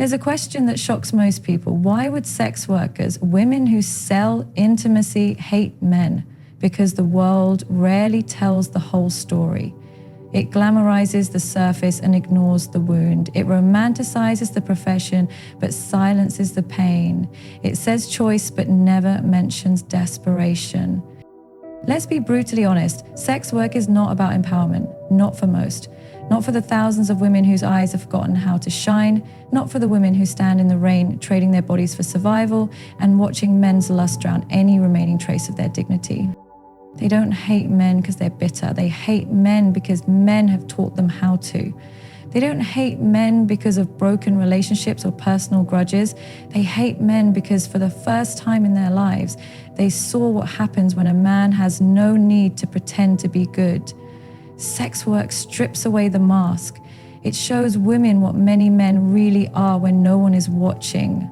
There's a question that shocks most people. Why would sex workers, women who sell intimacy, hate men? Because the world rarely tells the whole story. It glamorizes the surface and ignores the wound. It romanticizes the profession but silences the pain. It says choice but never mentions desperation. Let's be brutally honest, sex work is not about empowerment, not for most. Not for the thousands of women whose eyes have forgotten how to shine, not for the women who stand in the rain trading their bodies for survival and watching men's lust drown any remaining trace of their dignity. They don't hate men because they're bitter. They hate men because men have taught them how to. They don't hate men because of broken relationships or personal grudges. They hate men because for the first time in their lives, they saw what happens when a man has no need to pretend to be good. Sex work strips away the mask. It shows women what many men really are when no one is watching.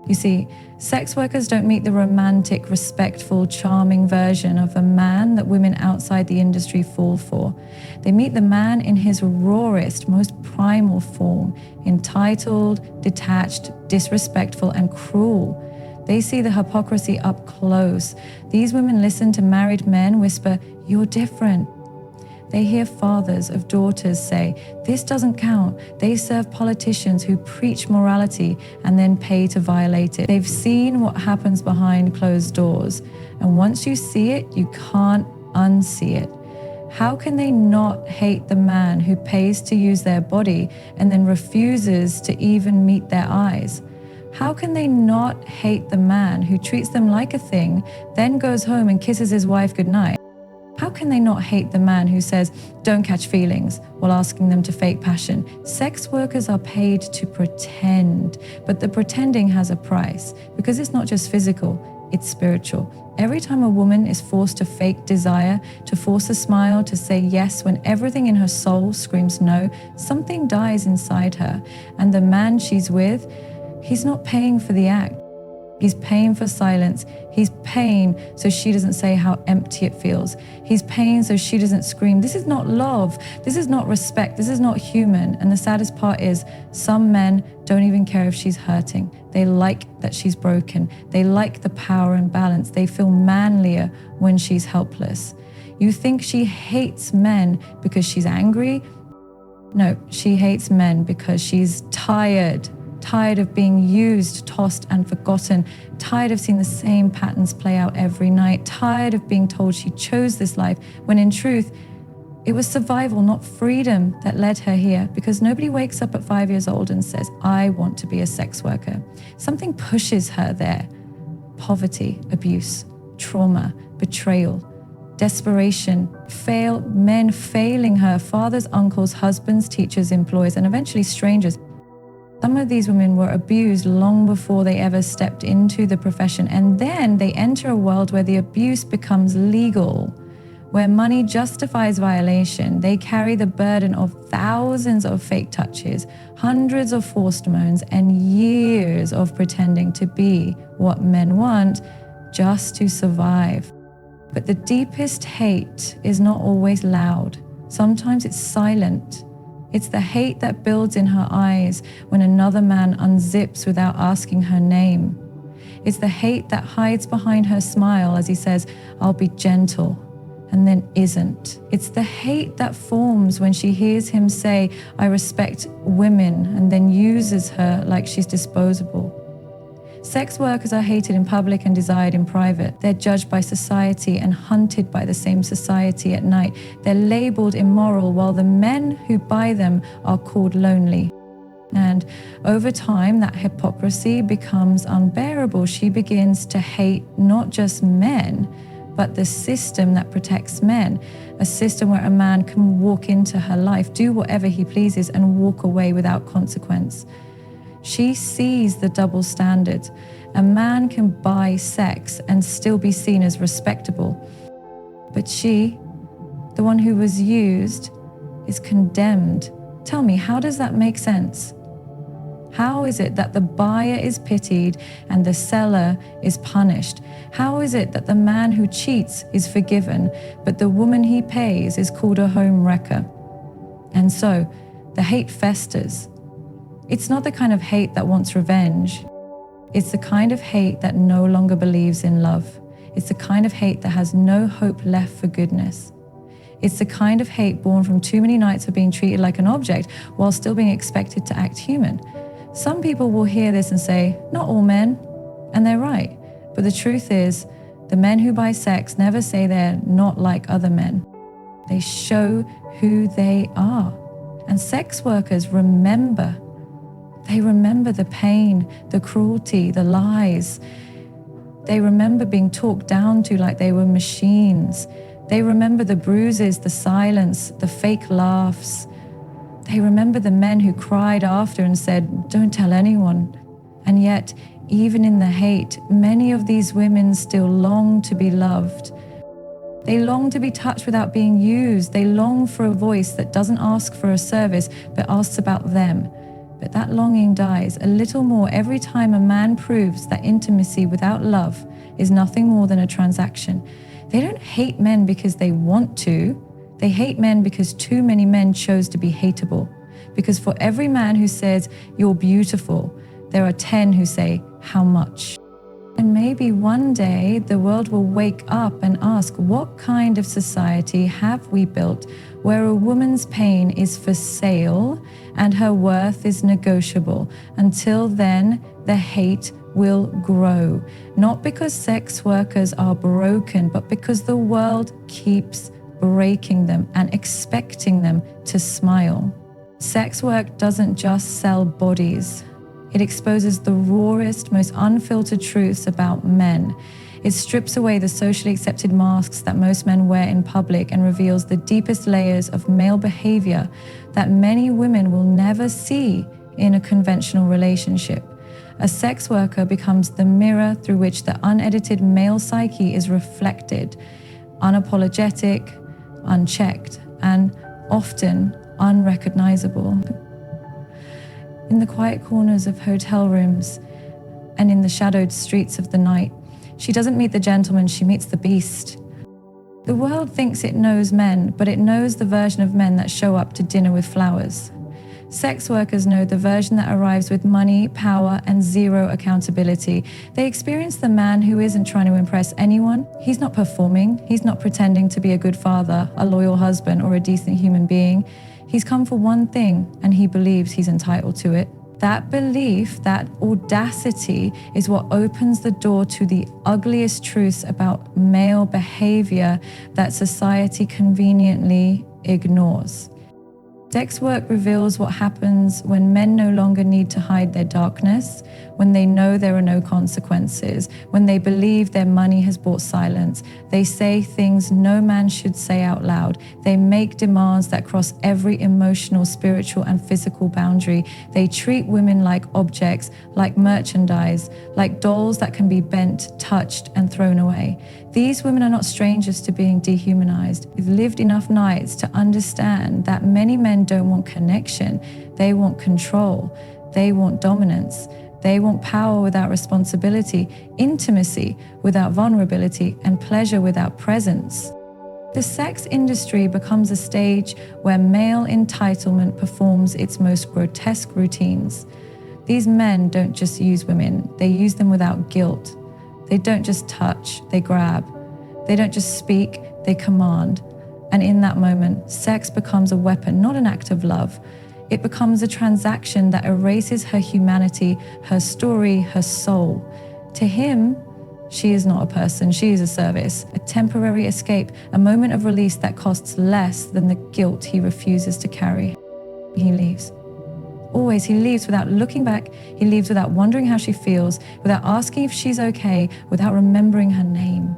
You see, sex workers don't meet the romantic, respectful, charming version of a man that women outside the industry fall for. They meet the man in his rawest, most primal form, entitled, detached, disrespectful, and cruel. They see the hypocrisy up close. These women listen to married men whisper, "You're different." They hear fathers of daughters say, "This doesn't count." They serve politicians who preach morality and then pay to violate it. They've seen what happens behind closed doors. And once you see it, you can't unsee it. How can they not hate the man who pays to use their body and then refuses to even meet their eyes? How can they not hate the man who treats them like a thing, then goes home and kisses his wife goodnight? How can they not hate the man who says, "Don't catch feelings," while asking them to fake passion? Sex workers are paid to pretend, but the pretending has a price because it's not just physical, it's spiritual. Every time a woman is forced to fake desire, to force a smile, to say yes when everything in her soul screams no, something dies inside her. And the man she's with, he's not paying for the act. He's paying for silence. He's paying so she doesn't say how empty it feels. He's paying so she doesn't scream, "This is not love. This is not respect. This is not human." And the saddest part is some men don't even care if she's hurting. They like that she's broken. They like the power and balance. They feel manlier when she's helpless. You think she hates men because she's angry? No, she hates men because she's tired of being used, tossed, and forgotten, tired of seeing the same patterns play out every night, tired of being told she chose this life, when in truth, it was survival, not freedom, that led her here, because nobody wakes up at 5 years old and says, "I want to be a sex worker." Something pushes her there. Poverty, abuse, trauma, betrayal, desperation, men failing her, fathers, uncles, husbands, teachers, employers, and eventually strangers. Some of these women were abused long before they ever stepped into the profession, and then they enter a world where the abuse becomes legal, where money justifies violation. They carry the burden of thousands of fake touches, hundreds of forced moans, and years of pretending to be what men want just to survive. But the deepest hate is not always loud. Sometimes it's silent. It's the hate that builds in her eyes when another man unzips without asking her name. It's the hate that hides behind her smile as he says, "I'll be gentle," and then isn't. It's the hate that forms when she hears him say, "I respect women," and then uses her like she's disposable. Sex workers are hated in public and desired in private. They're judged by society and hunted by the same society at night. They're labeled immoral while the men who buy them are called lonely. And over time, that hypocrisy becomes unbearable. She begins to hate not just men, but the system that protects men. A system where a man can walk into her life, do whatever he pleases, and walk away without consequence. She sees the double standards. A man can buy sex and still be seen as respectable. But she, the one who was used, is condemned. Tell me, how does that make sense? How is it that the buyer is pitied and the seller is punished? How is it that the man who cheats is forgiven, but the woman he pays is called a home wrecker? And so, the hate festers. It's not the kind of hate that wants revenge. It's the kind of hate that no longer believes in love. It's the kind of hate that has no hope left for goodness. It's the kind of hate born from too many nights of being treated like an object while still being expected to act human. Some people will hear this and say, not all men, and they're right. But the truth is, the men who buy sex never say they're not like other men. They show who they are. And sex workers remember. They remember the pain, the cruelty, the lies. They remember being talked down to like they were machines. They remember the bruises, the silence, the fake laughs. They remember the men who cried after and said, don't tell anyone. And yet, even in the hate, many of these women still long to be loved. They long to be touched without being used. They long for a voice that doesn't ask for a service, but asks about them. But that longing dies a little more every time a man proves that intimacy without love is nothing more than a transaction. They don't hate men because they want to. They hate men because too many men chose to be hateable. Because for every man who says, you're beautiful, there are 10 who say, how much? And maybe one day the world will wake up and ask, what kind of society have we built where a woman's pain is for sale and her worth is negotiable? Until then, the hate will grow. Not because sex workers are broken, but because the world keeps breaking them and expecting them to smile. Sex work doesn't just sell bodies. It exposes the rawest, most unfiltered truths about men. It strips away the socially accepted masks that most men wear in public and reveals the deepest layers of male behavior that many women will never see in a conventional relationship. A sex worker becomes the mirror through which the unedited male psyche is reflected, unapologetic, unchecked, and often unrecognizable. In the quiet corners of hotel rooms and in the shadowed streets of the night, she doesn't meet the gentleman, she meets the beast. The world thinks it knows men, but it knows the version of men that show up to dinner with flowers. Sex workers know the version that arrives with money, power, and zero accountability. They experience the man who isn't trying to impress anyone. He's not performing. He's not pretending to be a good father, a loyal husband, or a decent human being. He's come for one thing, and he believes he's entitled to it. That belief, that audacity, is what opens the door to the ugliest truths about male behavior that society conveniently ignores. Sex work reveals what happens when men no longer need to hide their darkness, when they know there are no consequences, when they believe their money has bought silence. They say things no man should say out loud. They make demands that cross every emotional, spiritual, and physical boundary. They treat women like objects, like merchandise, like dolls that can be bent, touched, and thrown away. These women are not strangers to being dehumanized. They've lived enough nights to understand that many men don't want connection. They want control. They want dominance. They want power without responsibility, intimacy without vulnerability, and pleasure without presence. The sex industry becomes a stage where male entitlement performs its most grotesque routines. These men don't just use women, they use them without guilt. They don't just touch, they grab. They don't just speak, they command. And in that moment, sex becomes a weapon, not an act of love. It becomes a transaction that erases her humanity, her story, her soul. To him, she is not a person, she is a service, a temporary escape, a moment of release that costs less than the guilt he refuses to carry. He leaves. Always, he leaves without looking back. He leaves without wondering how she feels, without asking if she's okay, without remembering her name.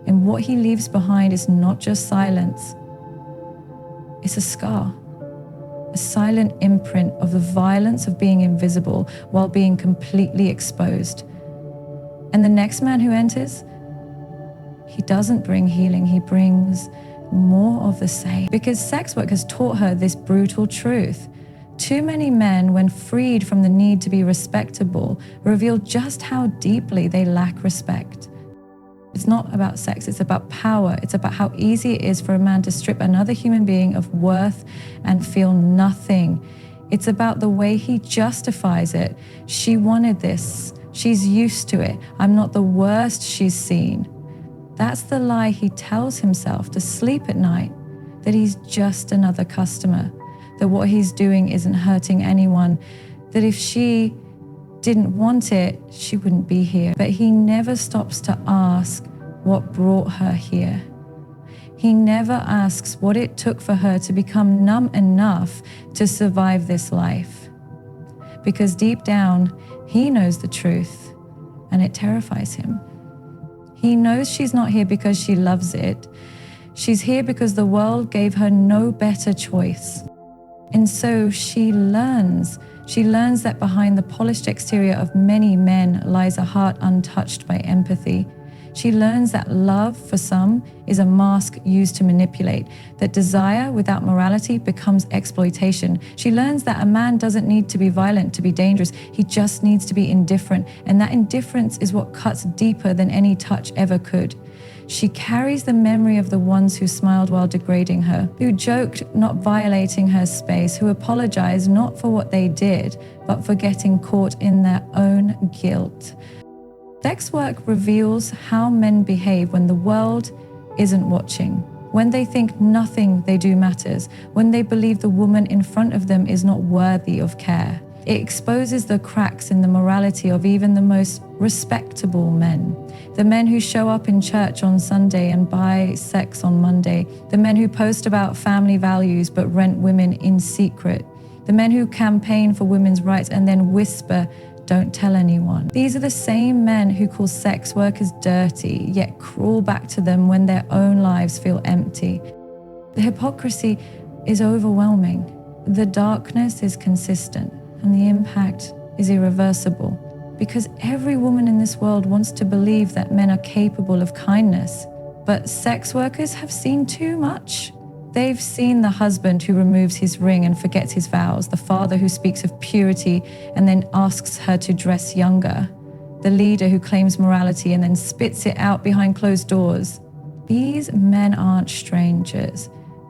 And what he leaves behind is not just silence. It's a scar, a silent imprint of the violence of being invisible while being completely exposed. And the next man who enters, he doesn't bring healing, he brings more of the same. Because sex work has taught her this brutal truth. Too many men, when freed from the need to be respectable, reveal just how deeply they lack respect. It's not about sex, it's about power. It's about how easy it is for a man to strip another human being of worth and feel nothing. It's about the way he justifies it. She wanted this. She's used to it. I'm not the worst she's seen. That's the lie he tells himself to sleep at night, that he's just another customer, that what he's doing isn't hurting anyone, that if she didn't want it, she wouldn't be here. But he never stops to ask what brought her here. He never asks what it took for her to become numb enough to survive this life. Because deep down, he knows the truth, and it terrifies him. He knows she's not here because she loves it. She's here because the world gave her no better choice. And so she learns. She learns that behind the polished exterior of many men lies a heart untouched by empathy. She learns that love, for some, is a mask used to manipulate, that desire without morality becomes exploitation. She learns that a man doesn't need to be violent to be dangerous. He just needs to be indifferent, and that indifference is what cuts deeper than any touch ever could. She carries the memory of the ones who smiled while degrading her, who joked not violating her space, who apologized not for what they did, but for getting caught in their own guilt. Sex work reveals how men behave when the world isn't watching, when they think nothing they do matters, when they believe the woman in front of them is not worthy of care. It exposes the cracks in the morality of even the most respectable men. The men who show up in church on Sunday and buy sex on Monday. The men who post about family values but rent women in secret. The men who campaign for women's rights and then whisper, "Don't tell anyone." These are the same men who call sex workers dirty, yet crawl back to them when their own lives feel empty. The hypocrisy is overwhelming. The darkness is consistent, and the impact is irreversible. Because every woman in this world wants to believe that men are capable of kindness. But sex workers have seen too much. They've seen the husband who removes his ring and forgets his vows, the father who speaks of purity and then asks her to dress younger, the leader who claims morality and then spits it out behind closed doors. These men aren't strangers.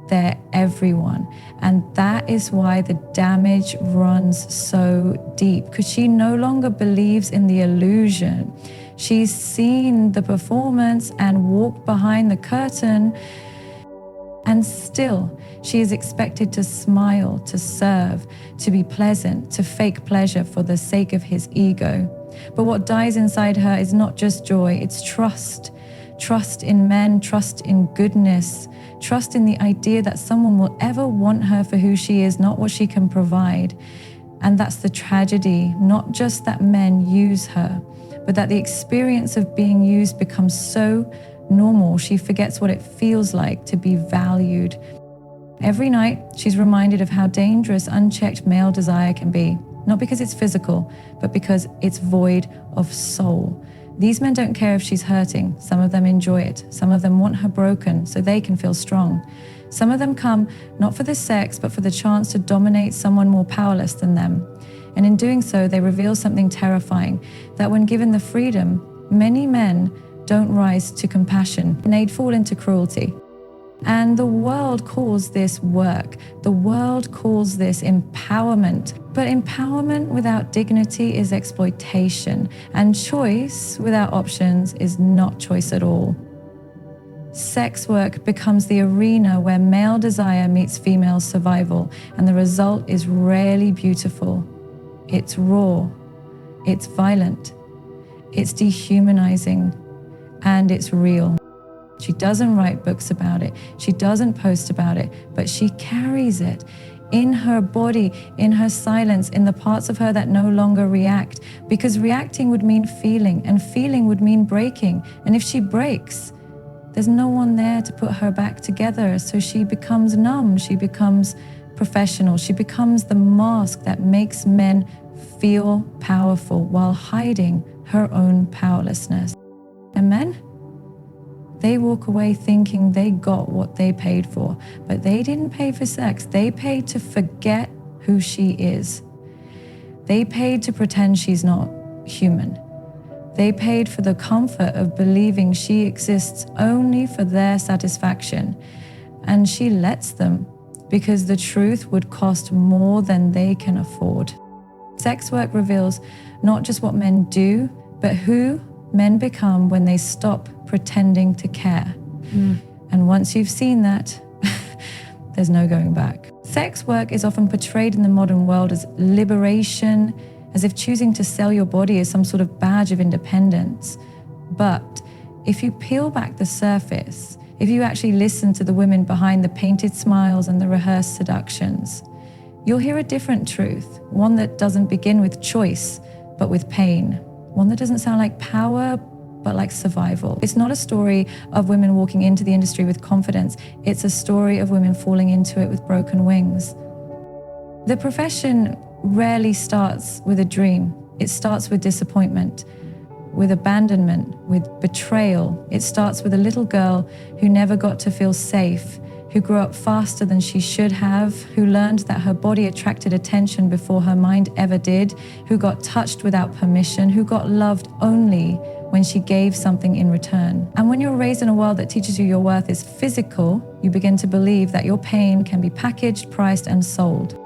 They're everyone. And that is why the damage runs so deep, because she no longer believes in the illusion. She's seen the performance and walked behind the curtain. And still, she is expected to smile, to serve, to be pleasant, to fake pleasure for the sake of his ego. But what dies inside her is not just joy, it's trust. Trust in men, trust in goodness, trust in the idea that someone will ever want her for who she is, not what she can provide. And that's the tragedy, not just that men use her, but that the experience of being used becomes so normal, she forgets what it feels like to be valued. Every night, she's reminded of how dangerous unchecked male desire can be, not because it's physical, but because it's void of soul. These men don't care if she's hurting. Some of them enjoy it. Some of them want her broken so they can feel strong. Some of them come not for the sex, but for the chance to dominate someone more powerless than them. And in doing so, they reveal something terrifying, that when given the freedom, many men don't rise to compassion, and they'd fall into cruelty. And the world calls this work. The world calls this empowerment. But empowerment without dignity is exploitation, and choice without options is not choice at all. Sex work becomes the arena where male desire meets female survival, and the result is rarely beautiful. It's raw, it's violent, it's dehumanizing, and it's real. She doesn't write books about it. She doesn't post about it, but she carries it in her body, in her silence, in the parts of her that no longer react, because reacting would mean feeling, and feeling would mean breaking. And if she breaks, there's no one there to put her back together. So she becomes numb. She becomes professional. She becomes the mask that makes men feel powerful while hiding her own powerlessness. And men? They walk away thinking they got what they paid for, but they didn't pay for sex. They paid to forget who she is. They paid to pretend she's not human. They paid for the comfort of believing she exists only for their satisfaction. And she lets them, because the truth would cost more than they can afford. Sex work reveals not just what men do, but who men become when they stop pretending to care. And once you've seen that, there's no going back. Sex work is often portrayed in the modern world as liberation, as if choosing to sell your body is some sort of badge of independence. But if you peel back the surface, if you actually listen to the women behind the painted smiles and the rehearsed seductions, you'll hear a different truth, one that doesn't begin with choice, but with pain. One that doesn't sound like power, but like survival. It's not a story of women walking into the industry with confidence. It's a story of women falling into it with broken wings. The profession rarely starts with a dream. It starts with disappointment, with abandonment, with betrayal. It starts with a little girl who never got to feel safe, who grew up faster than she should have, who learned that her body attracted attention before her mind ever did, who got touched without permission, who got loved only when she gave something in return. And when you're raised in a world that teaches you your worth is physical, you begin to believe that your pain can be packaged, priced, and sold.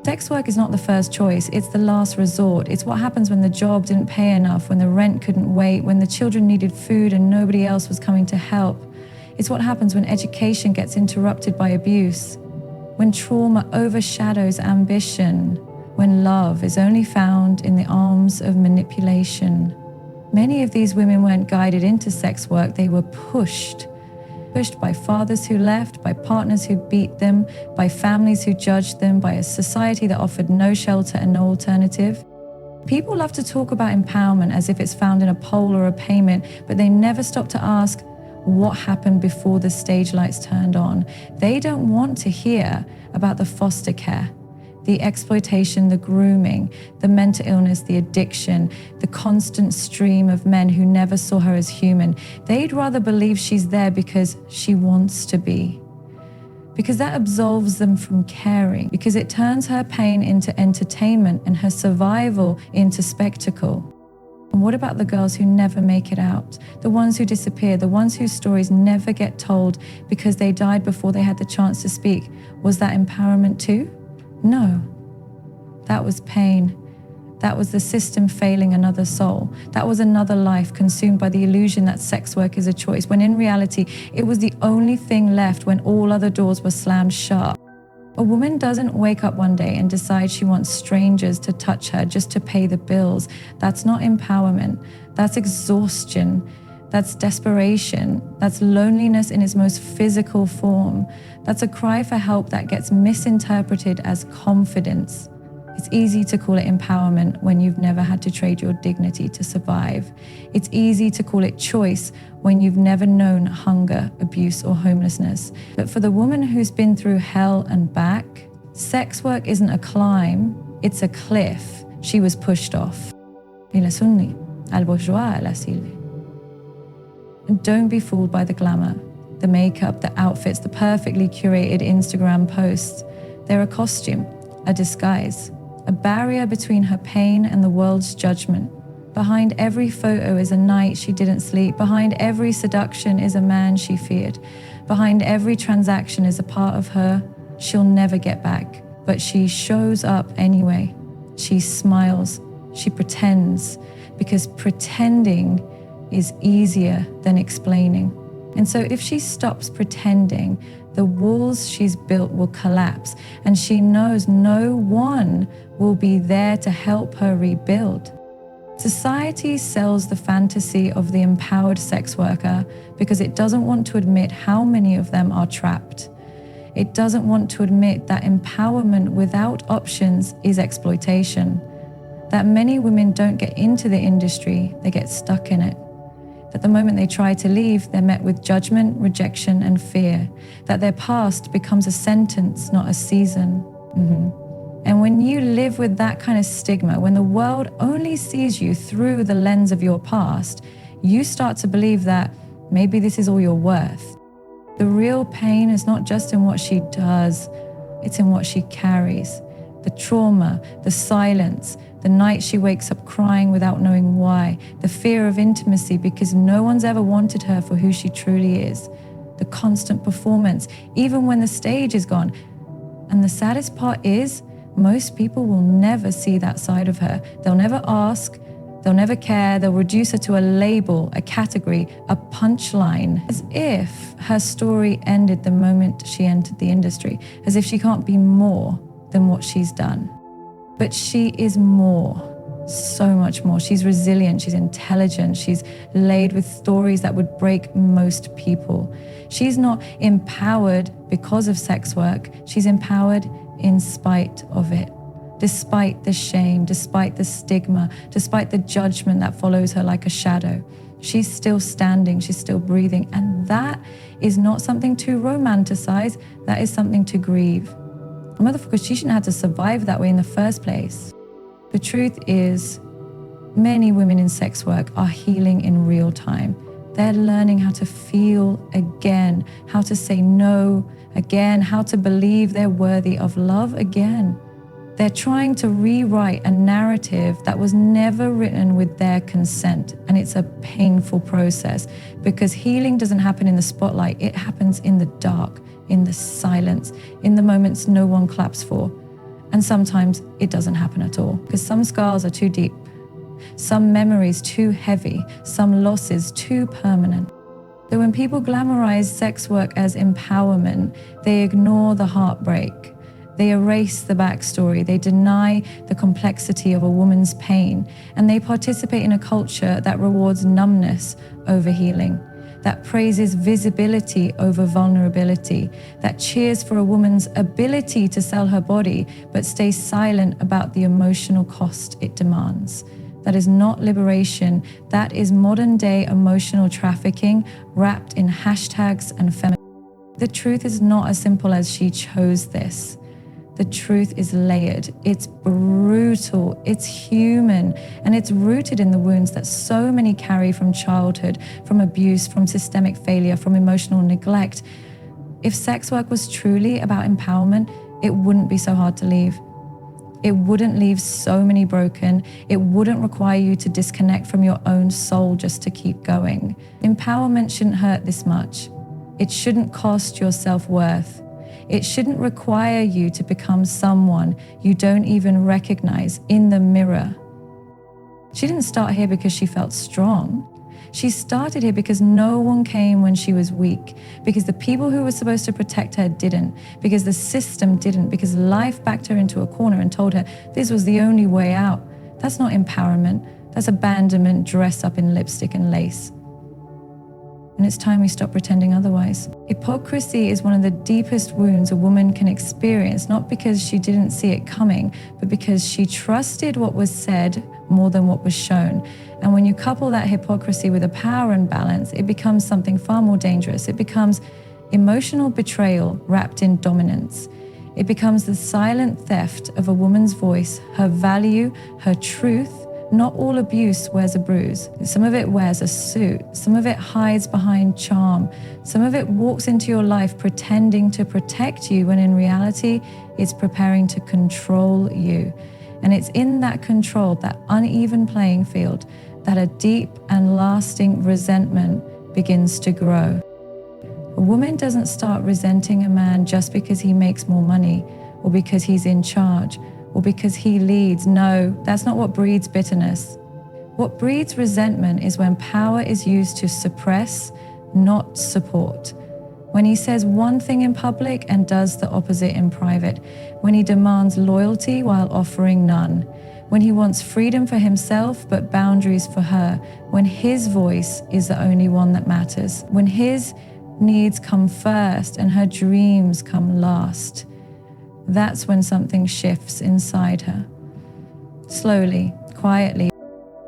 Sex work is not the first choice, it's the last resort. It's what happens when the job didn't pay enough, when the rent couldn't wait, when the children needed food and nobody else was coming to help. It's what happens when education gets interrupted by abuse, when trauma overshadows ambition, when love is only found in the arms of manipulation. Many of these women weren't guided into sex work, they were pushed by fathers who left, by partners who beat them, by families who judged them, by a society that offered no shelter and no alternative. People love to talk about empowerment as if it's found in a poll or a payment, but they never stop to ask what happened before the stage lights turned on. They don't want to hear about the foster care, the exploitation, the grooming, the mental illness, the addiction, the constant stream of men who never saw her as human. They'd rather believe she's there because she wants to be. Because that absolves them from caring, because it turns her pain into entertainment and her survival into spectacle. And what about the girls who never make it out? The ones who disappear, the ones whose stories never get told because they died before they had the chance to speak. Was that empowerment too? No, that was pain. That was the system failing another soul. That was another life consumed by the illusion that sex work is a choice, when in reality, it was the only thing left when all other doors were slammed shut. A woman doesn't wake up one day and decide she wants strangers to touch her just to pay the bills. That's not empowerment. That's exhaustion. That's desperation. That's loneliness in its most physical form. That's a cry for help that gets misinterpreted as confidence. It's easy to call it empowerment when you've never had to trade your dignity to survive. It's easy to call it choice when you've never known hunger, abuse, or homelessness. But for the woman who's been through hell and back, sex work isn't a climb, it's a cliff she was pushed off. Il est sunni, al bourgeois, la Sylvie. And don't be fooled by the glamour, the makeup, the outfits, the perfectly curated Instagram posts. They're a costume, a disguise, a barrier between her pain and the world's judgment. Behind every photo is a night she didn't sleep. Behind every seduction is a man she feared. Behind every transaction is a part of her she'll never get back. But she shows up anyway. She smiles. She pretends, because pretending is easier than explaining. And so if she stops pretending, the walls she's built will collapse, and she knows no one will be there to help her rebuild. Society sells the fantasy of the empowered sex worker because it doesn't want to admit how many of them are trapped. It doesn't want to admit that empowerment without options is exploitation, that many women don't get into the industry, they get stuck in it. That the moment they try to leave, they're met with judgment, rejection, and fear. That their past becomes a sentence, not a season. And when you live with that kind of stigma, when the world only sees you through the lens of your past, you start to believe that maybe this is all you're worth. The real pain is not just in what she does, it's in what she carries. The trauma, the silence, the night she wakes up crying without knowing why, the fear of intimacy because no one's ever wanted her for who she truly is, the constant performance, even when the stage is gone. And the saddest part is, most people will never see that side of her. They'll never ask, they'll never care, they'll reduce her to a label, a category, a punchline, as if her story ended the moment she entered the industry, as if she can't be more than what she's done. But she is more. So much more. She's resilient, she's intelligent, she's laid with stories that would break most people. She's not empowered because of sex work, she's empowered in spite of it. Despite the shame, despite the stigma, despite the judgment that follows her like a shadow, she's still standing, she's still breathing. And that is not something to romanticize, that is something to grieve. Motherfucker, she shouldn't have to survive that way in the first place. The truth is, many women in sex work are healing in real time. They're learning how to feel again, how to say no again, how to believe they're worthy of love again. They're trying to rewrite a narrative that was never written with their consent. And it's a painful process because healing doesn't happen in the spotlight. It happens in the dark, in the silence, in the moments no one claps for. And sometimes it doesn't happen at all because some scars are too deep, some memories too heavy, some losses too permanent. So when people glamorize sex work as empowerment, they ignore the heartbreak. They erase the backstory. They deny the complexity of a woman's pain. And they participate in a culture that rewards numbness over healing, that praises visibility over vulnerability, that cheers for a woman's ability to sell her body, but stays silent about the emotional cost it demands. That is not liberation. That is modern day emotional trafficking wrapped in hashtags and feminism. The truth is not as simple as she chose this. The truth is layered, it's brutal, it's human, and it's rooted in the wounds that so many carry from childhood, from abuse, from systemic failure, from emotional neglect. If sex work was truly about empowerment, it wouldn't be so hard to leave. It wouldn't leave so many broken. It wouldn't require you to disconnect from your own soul just to keep going. Empowerment shouldn't hurt this much. It shouldn't cost your self-worth. It shouldn't require you to become someone you don't even recognize in the mirror. She didn't start here because she felt strong. She started here because no one came when she was weak, because the people who were supposed to protect her didn't, because the system didn't, because life backed her into a corner and told her this was the only way out. That's not empowerment. That's abandonment dressed up in lipstick and lace. And it's time we stop pretending otherwise. Hypocrisy is one of the deepest wounds a woman can experience, not because she didn't see it coming, but because she trusted what was said more than what was shown. And when you couple that hypocrisy with a power imbalance, it becomes something far more dangerous. It becomes emotional betrayal wrapped in dominance. It becomes the silent theft of a woman's voice, her value, her truth. Not all abuse wears a bruise. Some of it wears a suit. Some of it hides behind charm. Some of it walks into your life pretending to protect you when in reality, it's preparing to control you. And it's in that control, that uneven playing field, that a deep and lasting resentment begins to grow. A woman doesn't start resenting a man just because he makes more money or because he's in charge, or because he leads. No, that's not what breeds bitterness. What breeds resentment is when power is used to suppress, not support. When he says one thing in public and does the opposite in private. When he demands loyalty while offering none. When he wants freedom for himself but boundaries for her. When his voice is the only one that matters. When his needs come first and her dreams come last. That's when something shifts inside her. Slowly, quietly.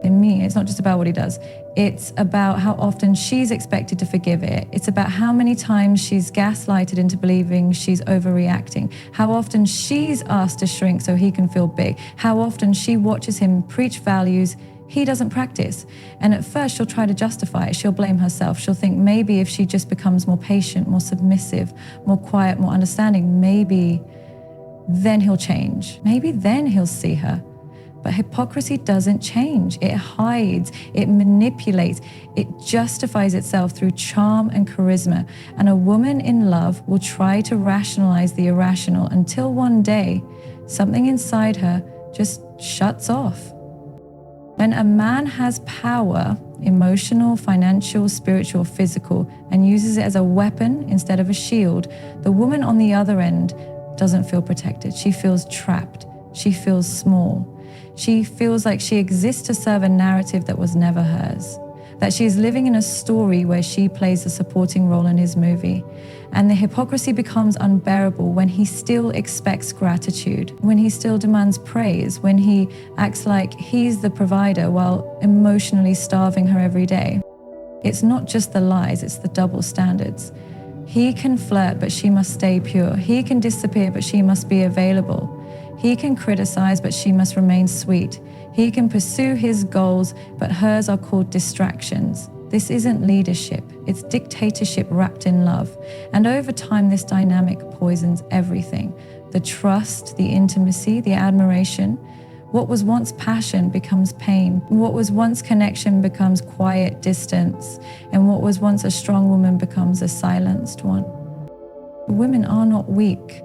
In me, it's not just about what he does. It's about how often she's expected to forgive it. It's about how many times she's gaslighted into believing she's overreacting. How often she's asked to shrink so he can feel big. How often she watches him preach values he doesn't practice. And at first she'll try to justify it. She'll blame herself. She'll think maybe if she just becomes more patient, more submissive, more quiet, more understanding, maybe then he'll change. Maybe then he'll see her. But hypocrisy doesn't change. It hides, it manipulates, it justifies itself through charm and charisma. And a woman in love will try to rationalize the irrational until one day, something inside her just shuts off. When a man has power, emotional, financial, spiritual, physical, and uses it as a weapon instead of a shield, the woman on the other end doesn't feel protected. She feels trapped. She feels small. She feels like she exists to serve a narrative that was never hers, that she is living in a story where she plays a supporting role in his movie. And the hypocrisy becomes unbearable when he still expects gratitude, when he still demands praise, when he acts like he's the provider while emotionally starving her every day. It's not just the lies, it's the double standards. He can flirt, but she must stay pure. He can disappear, but she must be available. He can criticize, but she must remain sweet. He can pursue his goals, but hers are called distractions. This isn't leadership, it's dictatorship wrapped in love. And over time, this dynamic poisons everything. The trust, the intimacy, the admiration. What was once passion becomes pain. What was once connection becomes quiet distance. And what was once a strong woman becomes a silenced one. Women are not weak,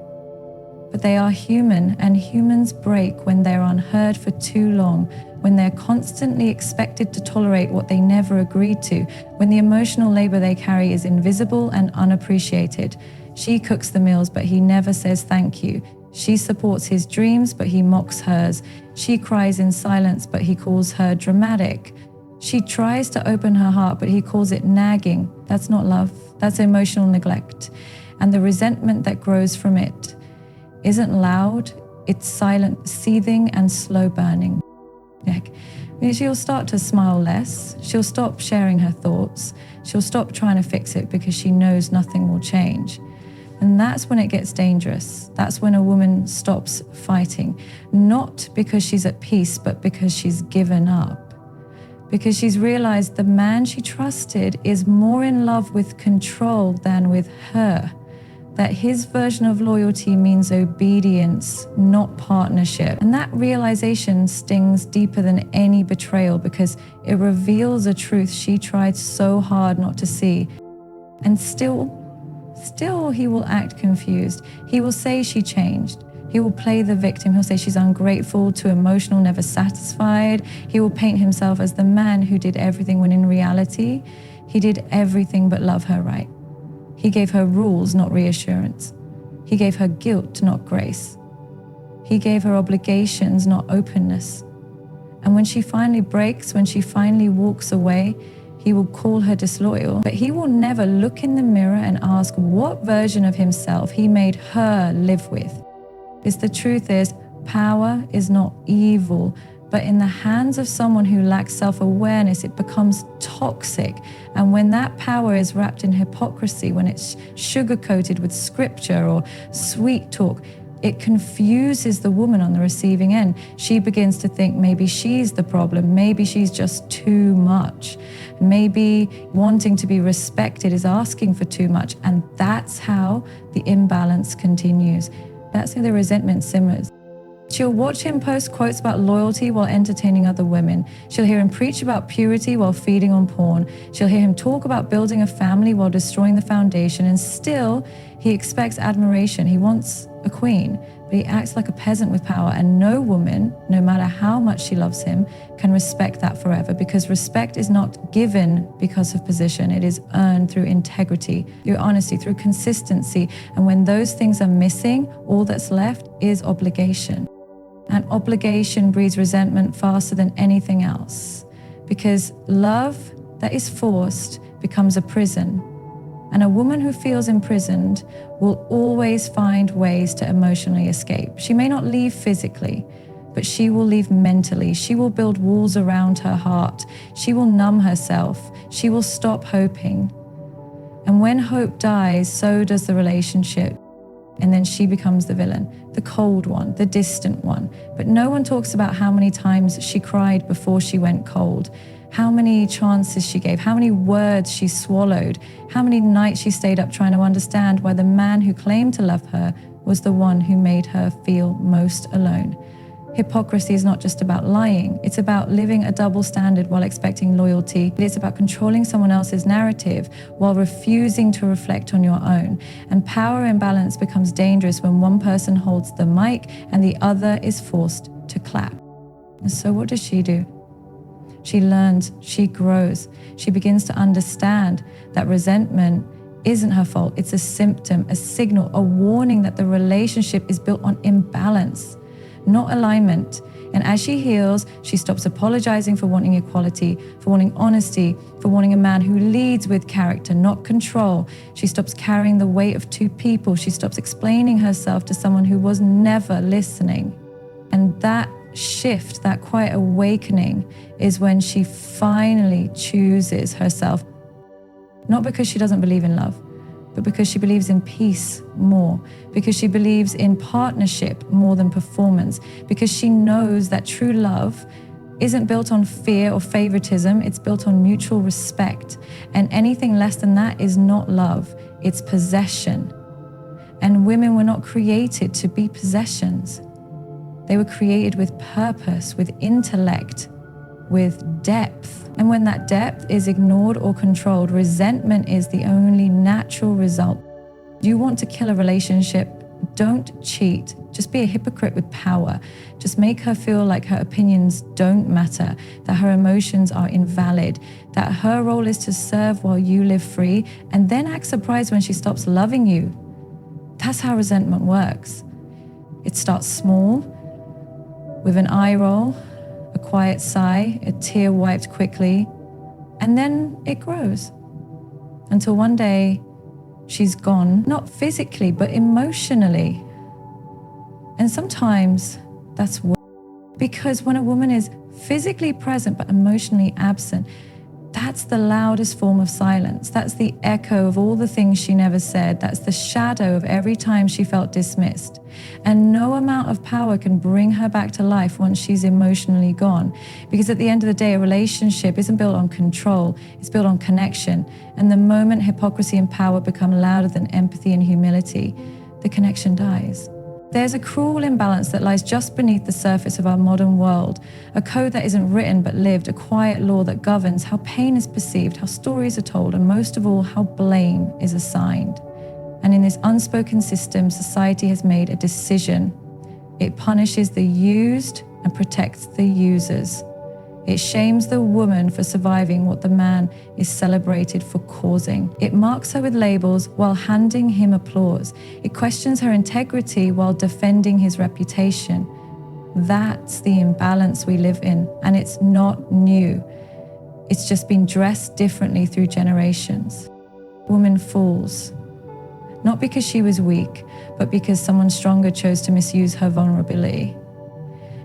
but they are human, and humans break when they're unheard for too long, when they're constantly expected to tolerate what they never agreed to, when the emotional labor they carry is invisible and unappreciated. She cooks the meals, but he never says thank you. She supports his dreams, but he mocks hers. She cries in silence, but he calls her dramatic. She tries to open her heart, but he calls it nagging. That's not love, that's emotional neglect. And the resentment that grows from it isn't loud, it's silent, seething and slow burning. She'll start to smile less, she'll stop sharing her thoughts, she'll stop trying to fix it because she knows nothing will change. And that's when it gets dangerous. That's when a woman stops fighting, not because she's at peace, but because she's given up. Because she's realized the man she trusted is more in love with control than with her. That his version of loyalty means obedience, not partnership. And that realization stings deeper than any betrayal because it reveals a truth she tried so hard not to see. And still he will act confused. He will say she changed. He will play the victim. He'll say she's ungrateful, too emotional, never satisfied. He will paint himself as the man who did everything when in reality, he did everything but love her right. He gave her rules, not reassurance. He gave her guilt, not grace. He gave her obligations, not openness. And when she finally breaks, when she finally walks away, he will call her disloyal, but he will never look in the mirror and ask what version of himself he made her live with. Because the truth is, power is not evil, but in the hands of someone who lacks self-awareness, it becomes toxic. And when that power is wrapped in hypocrisy, when it's sugar-coated with scripture or sweet talk, it confuses the woman on the receiving end. She begins to think maybe she's the problem, maybe she's just too much. Maybe wanting to be respected is asking for too much. And that's how the imbalance continues. That's how the resentment simmers. She'll watch him post quotes about loyalty while entertaining other women. She'll hear him preach about purity while feeding on porn. She'll hear him talk about building a family while destroying the foundation. And still, he expects admiration. He wants a queen, but he acts like a peasant with power. And no woman, no matter how much she loves him, can respect that forever, because respect is not given because of position. It is earned through integrity, through honesty, through consistency. And when those things are missing, all that's left is obligation. And obligation breeds resentment faster than anything else, because love that is forced becomes a prison. And a woman who feels imprisoned will always find ways to emotionally escape. She may not leave physically, but she will leave mentally. She will build walls around her heart. She will numb herself. She will stop hoping. And when hope dies, so does the relationship. And then she becomes the villain, the cold one, the distant one. But no one talks about how many times she cried before she went cold, how many chances she gave, how many words she swallowed, how many nights she stayed up trying to understand why the man who claimed to love her was the one who made her feel most alone. Hypocrisy is not just about lying. It's about living a double standard while expecting loyalty. It's about controlling someone else's narrative while refusing to reflect on your own. And power imbalance becomes dangerous when one person holds the mic and the other is forced to clap. And so what does she do? She learns, she grows. She begins to understand that resentment isn't her fault. It's a symptom, a signal, a warning that the relationship is built on imbalance, not alignment. And as she heals, she stops apologizing for wanting equality, for wanting honesty, for wanting a man who leads with character, not control. She stops carrying the weight of two people. She stops explaining herself to someone who was never listening. And that shift, that quiet awakening, is when she finally chooses herself. Not because she doesn't believe in love, but because she believes in peace more, because she believes in partnership more than performance, because she knows that true love isn't built on fear or favoritism, it's built on mutual respect. And anything less than that is not love, it's possession. And women were not created to be possessions. They were created with purpose, with intellect, with depth. And when that depth is ignored or controlled, resentment is the only natural result. You want to kill a relationship? Don't cheat. Just be a hypocrite with power. Just make her feel like her opinions don't matter, that her emotions are invalid, that her role is to serve while you live free, and then act surprised when she stops loving you. That's how resentment works. It starts small, with an eye roll, a quiet sigh, a tear wiped quickly, and then it grows. Until one day, she's gone, not physically, but emotionally. And sometimes that's worse, because when a woman is physically present but emotionally absent, that's the loudest form of silence. That's the echo of all the things she never said. That's the shadow of every time she felt dismissed. And no amount of power can bring her back to life once she's emotionally gone. Because at the end of the day, a relationship isn't built on control, it's built on connection. And the moment hypocrisy and power become louder than empathy and humility, the connection dies. There's a cruel imbalance that lies just beneath the surface of our modern world, a code that isn't written but lived, a quiet law that governs how pain is perceived, how stories are told, and most of all, how blame is assigned. And in this unspoken system, society has made a decision. It punishes the used and protects the users. It shames the woman for surviving what the man is celebrated for causing. It marks her with labels while handing him applause. It questions her integrity while defending his reputation. That's the imbalance we live in, and it's not new. It's just been dressed differently through generations. Woman falls, not because she was weak, but because someone stronger chose to misuse her vulnerability.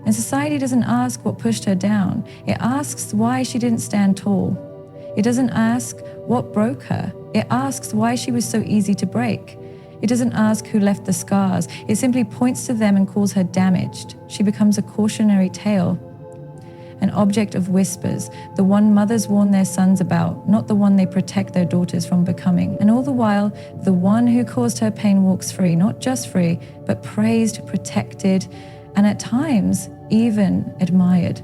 And society doesn't ask what pushed her down. It asks why she didn't stand tall. It doesn't ask what broke her. It asks why she was so easy to break. It doesn't ask who left the scars. It simply points to them and calls her damaged. She becomes a cautionary tale, an object of whispers, the one mothers warn their sons about, not the one they protect their daughters from becoming. And all the while, the one who caused her pain walks free, not just free, but praised, protected, and at times even admired.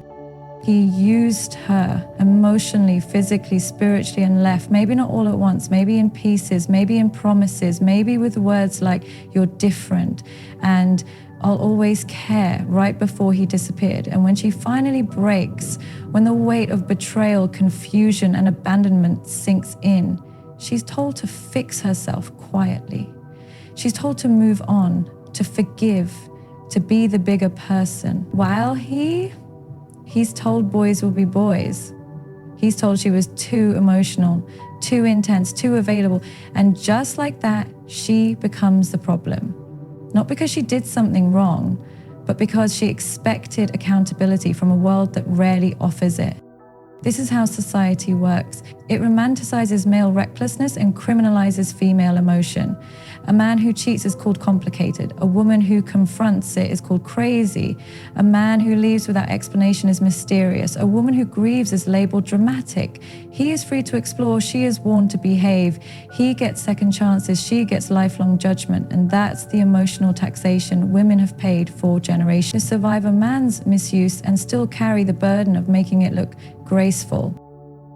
He used her emotionally, physically, spiritually, and left, maybe not all at once, maybe in pieces, maybe in promises, maybe with words like, "You're different," and "I'll always care," right before he disappeared. And when she finally breaks, when the weight of betrayal, confusion, and abandonment sinks in, she's told to fix herself quietly. She's told to move on, to forgive, to be the bigger person. While he's told boys will be boys. He's told she was too emotional, too intense, too available. And just like that, she becomes the problem. Not because she did something wrong, but because she expected accountability from a world that rarely offers it. This is how society works. It romanticizes male recklessness and criminalizes female emotion. A man who cheats is called complicated. A woman who confronts it is called crazy. A man who leaves without explanation is mysterious. A woman who grieves is labeled dramatic. He is free to explore. She is warned to behave. He gets second chances. She gets lifelong judgment. And that's the emotional taxation women have paid for generations to survive a man's misuse and still carry the burden of making it look graceful.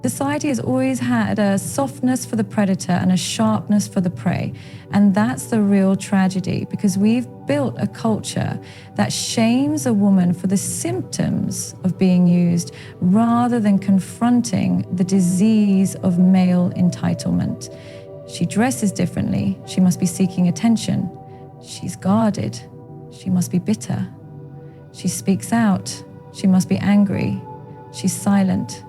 Society has always had a softness for the predator and a sharpness for the prey. And that's the real tragedy, because we've built a culture that shames a woman for the symptoms of being used rather than confronting the disease of male entitlement. She dresses differently. She must be seeking attention. She's guarded. She must be bitter. She speaks out. She must be angry. She's silent.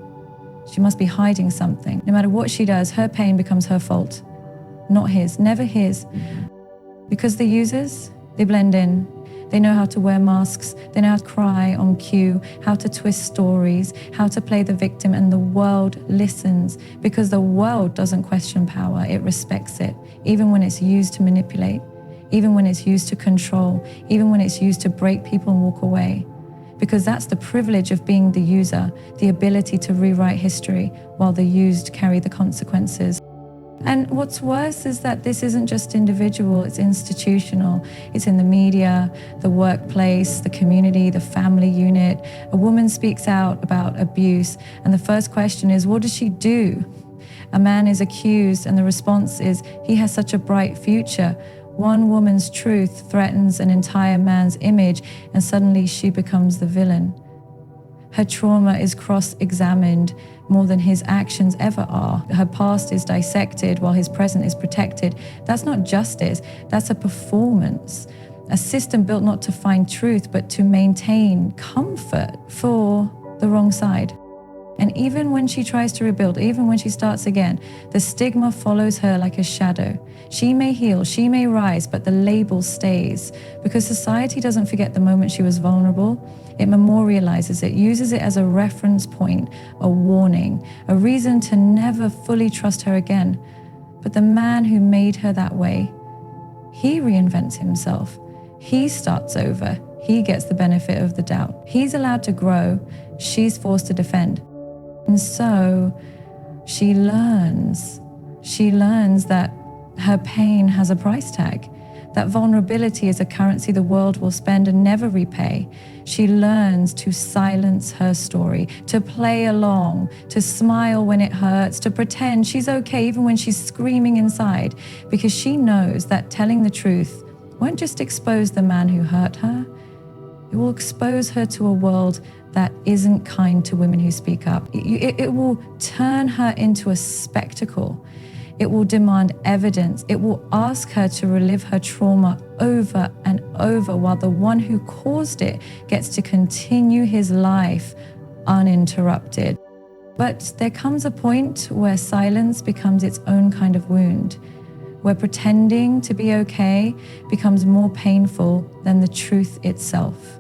She must be hiding something. No matter what she does, her pain becomes her fault, not his, never his. Because the users, they blend in. They know how to wear masks. They know how to cry on cue, how to twist stories, how to play the victim, and the world listens because the world doesn't question power. It respects it, even when it's used to manipulate, even when it's used to control, even when it's used to break people and walk away. Because that's the privilege of being the user, the ability to rewrite history while the used carry the consequences. And what's worse is that this isn't just individual, it's institutional. It's in the media, the workplace, the community, the family unit. A woman speaks out about abuse, and the first question is, what does she do? A man is accused, and the response is, he has such a bright future. One woman's truth threatens an entire man's image, and suddenly she becomes the villain. Her trauma is cross-examined more than his actions ever are. Her past is dissected while his present is protected. That's not justice, that's a performance. A system built not to find truth, but to maintain comfort for the wrong side. And even when she tries to rebuild, even when she starts again, the stigma follows her like a shadow. She may heal, she may rise, but the label stays because society doesn't forget the moment she was vulnerable. It memorializes it, uses it as a reference point, a warning, a reason to never fully trust her again. But the man who made her that way, he reinvents himself. He starts over. He gets the benefit of the doubt. He's allowed to grow. She's forced to defend. And so she learns that her pain has a price tag, that vulnerability is a currency the world will spend and never repay. She learns to silence her story, to play along, to smile when it hurts, to pretend she's okay even when she's screaming inside, because she knows that telling the truth won't just expose the man who hurt her, it will expose her to a world that isn't kind to women who speak up. It will turn her into a spectacle. It will demand evidence. It will ask her to relive her trauma over and over while the one who caused it gets to continue his life uninterrupted. But there comes a point where silence becomes its own kind of wound, where pretending to be okay becomes more painful than the truth itself.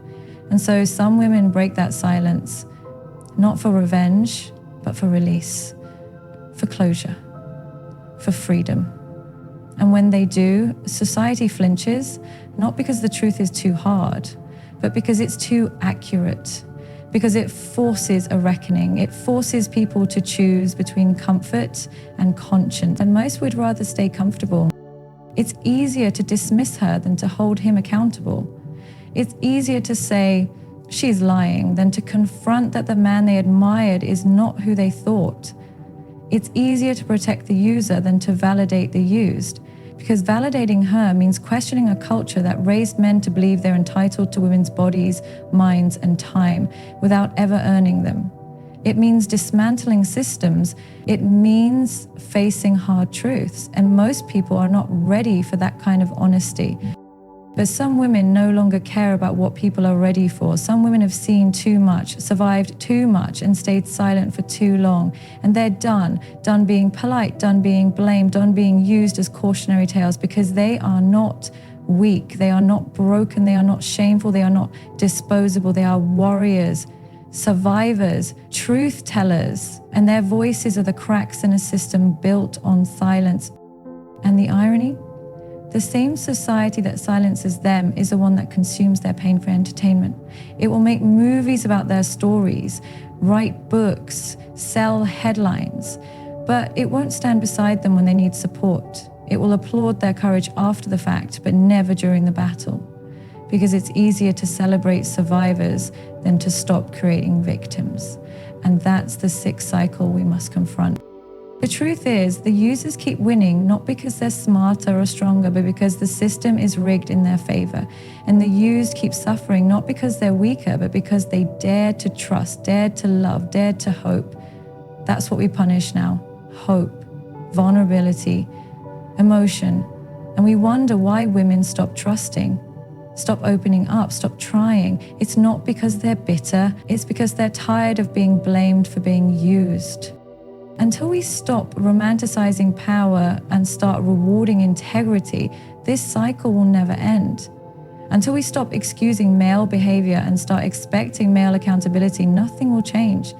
And so some women break that silence, not for revenge, but for release, for closure, for freedom. And when they do, society flinches, not because the truth is too hard, but because it's too accurate, because it forces a reckoning. It forces people to choose between comfort and conscience. And most would rather stay comfortable. It's easier to dismiss her than to hold him accountable. It's easier to say she's lying than to confront that the man they admired is not who they thought. It's easier to protect the user than to validate the used, because validating her means questioning a culture that raised men to believe they're entitled to women's bodies, minds, and time without ever earning them. It means dismantling systems. It means facing hard truths, and most people are not ready for that kind of honesty. But some women no longer care about what people are ready for. Some women have seen too much, survived too much, and stayed silent for too long. And they're done being polite, done being blamed, done being used as cautionary tales, because they are not weak, they are not broken, they are not shameful, they are not disposable, they are warriors survivors, truth tellers, and their voices are the cracks in a system built on silence. And the irony? The same society that silences them is the one that consumes their pain for entertainment. It will make movies about their stories, write books, sell headlines, but it won't stand beside them when they need support. It will applaud their courage after the fact, but never during the battle, because it's easier to celebrate survivors than to stop creating victims. And that's the sick cycle we must confront. The truth is, the users keep winning not because they're smarter or stronger, but because the system is rigged in their favor. And the used keep suffering not because they're weaker, but because they dared to trust, dared to love, dared to hope. That's what we punish now. Hope, vulnerability, emotion. And we wonder why women stop trusting, stop opening up, stop trying. It's not because they're bitter, it's because they're tired of being blamed for being used. Until we stop romanticizing power and start rewarding integrity, this cycle will never end. Until we stop excusing male behavior and start expecting male accountability, nothing will change.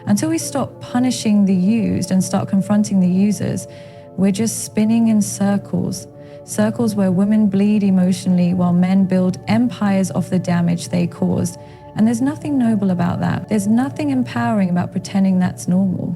Until we stop punishing the used and start confronting the users, we're just spinning in circles. Circles where women bleed emotionally while men build empires off the damage they caused. And there's nothing noble about that. There's nothing empowering about pretending that's normal.